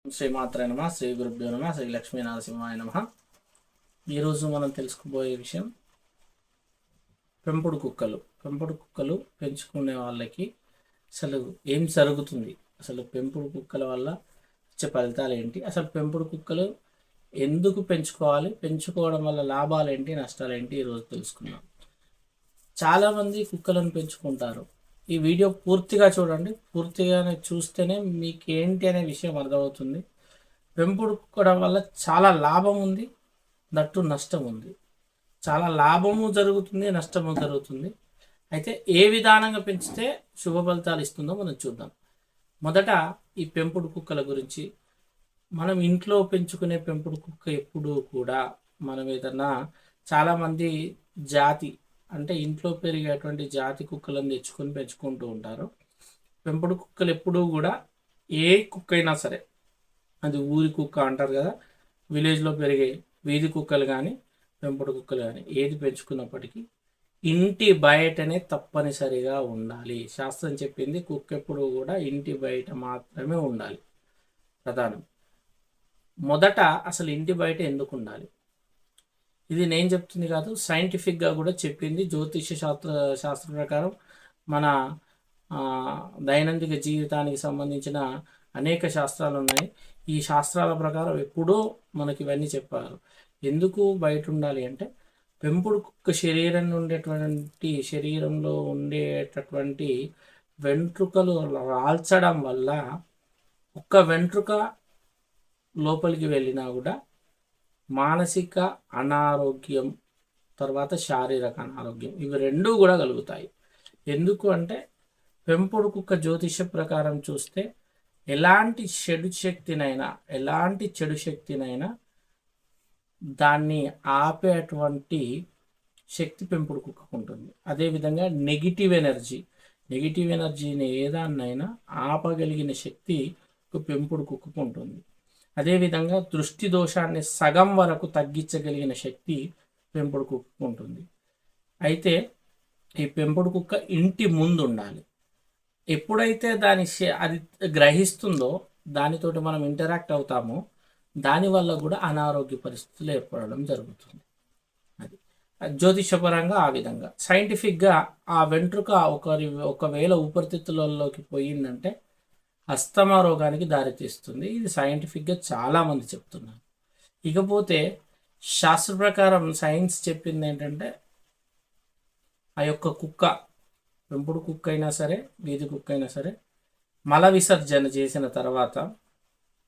శ్రీమాత్రే నమ, శ్రీ గురుభ్యో నమ, శ్రీ లక్ష్మీ నరసింహాయ నమ. ఈరోజు మనం తెలుసుకోబోయే విషయం పెంపుడు కుక్కలు. పెంపుడు కుక్కలు పెంచుకునే వాళ్ళకి అసలు ఏం జరుగుతుంది, అసలు పెంపుడు కుక్కల వల్ల వచ్చే ఫలితాలు ఏంటి, అసలు పెంపుడు కుక్కలు ఎందుకు పెంచుకోవాలి, పెంచుకోవడం వల్ల లాభాలు ఏంటి, నష్టాలు ఏంటి, ఈరోజు తెలుసుకుందాం. చాలామంది కుక్కలను పెంచుకుంటారు. ఈ వీడియో పూర్తిగా చూడండి, పూర్తిగానే చూస్తేనే మీకు ఏంటి అనే విషయం అర్థమవుతుంది. పెంపుడు కుక్కడం వల్ల చాలా లాభం ఉంది, దట్టు నష్టం ఉంది. చాలా లాభము జరుగుతుంది, నష్టము జరుగుతుంది. అయితే ఏ విధానంగా పెంచితే శుభ ఫలితాలు ఇస్తుందో మనం చూద్దాం. మొదట ఈ పెంపుడు కుక్కల గురించి. మనం ఇంట్లో పెంచుకునే పెంపుడు కుక్క ఎప్పుడూ కూడా మనం ఏదన్నా చాలామంది జాతి అంటే ఇంట్లో పెరిగేటువంటి జాతి కుక్కలను తెచ్చుకొని పెంచుకుంటూ ఉంటారు. పెంపుడు కుక్కలు ఎప్పుడూ కూడా ఏ కుక్క అయినా సరే, అది ఊరి కుక్క అంటారు కదా, విలేజ్లో పెరిగే వీధి కుక్కలు కానీ పెంపుడు కుక్కలు కానీ ఏది పెంచుకున్నప్పటికీ ఇంటి బయటనే తప్పనిసరిగా ఉండాలి. శాస్త్రం చెప్పింది కుక్క ఎప్పుడు కూడా ఇంటి బయట మాత్రమే ఉండాలి. ప్రధానం. మొదట అసలు ఇంటి బయట ఎందుకు ఉండాలి, ఇది నేను చెప్తుంది కాదు, సైంటిఫిక్గా కూడా చెప్పింది. జ్యోతిష శాస్త్ర ప్రకారం మన దైనందిక జీవితానికి సంబంధించిన అనేక శాస్త్రాలు ఉన్నాయి. ఈ శాస్త్రాల ప్రకారం ఎప్పుడూ మనకి ఇవన్నీ చెప్పారు. ఎందుకు బయట ఉండాలి అంటే, పెంపుడు కుక్క శరీరంలో ఉండేటటువంటి వెంట్రుకలు రాల్చడం వల్ల ఒక్క వెంట్రుక లోపలికి వెళ్ళినా కూడా మానసిక అనారోగ్యం, తర్వాత శారీరక అనారోగ్యం, ఇవి రెండూ కూడా కలుగుతాయి. ఎందుకు అంటే, పెంపుడు కుక్క జ్యోతిష ప్రకారం చూస్తే ఎలాంటి చెడు శక్తినైనా దాన్ని ఆపేటువంటి శక్తి పెంపుడు కుక్కకు ఉంటుంది. అదేవిధంగా నెగిటివ్ ఎనర్జీని ఏదాన్నైనా ఆపగలిగిన శక్తి ఒక పెంపుడు కుక్కకు ఉంటుంది. అదేవిధంగా దృష్టి దోషాన్ని సగం వరకు తగ్గించగలిగిన శక్తి పెంపుడు కుక్కకు ఉంటుంది. అయితే ఈ పెంపుడు కుక్క ఇంటి ముందు ఉండాలి. ఎప్పుడైతే అది గ్రహిస్తుందో, దానితోటి మనం ఇంటరాక్ట్ అవుతామో, దానివల్ల కూడా అనారోగ్య పరిస్థితులు ఏర్పడడం జరుగుతుంది. అది జ్యోతిషపరంగా ఆ విధంగా. సైంటిఫిక్గా ఆ వెంట్రుక ఒకవేళ ఊపిరితిత్తులలోకి పోయిందంటే అస్తమా రోగానికి దారితీస్తుంది. ఇది సైంటిఫిక్గా చాలామంది చెప్తున్నారు. ఇకపోతే శాస్త్ర ప్రకారం సైన్స్ చెప్పింది ఏంటంటే, ఆ యొక్క కుక్క, పెంపుడు కుక్క అయినా సరే వీధి కుక్క అయినా సరే, మల విసర్జన చేసిన తర్వాత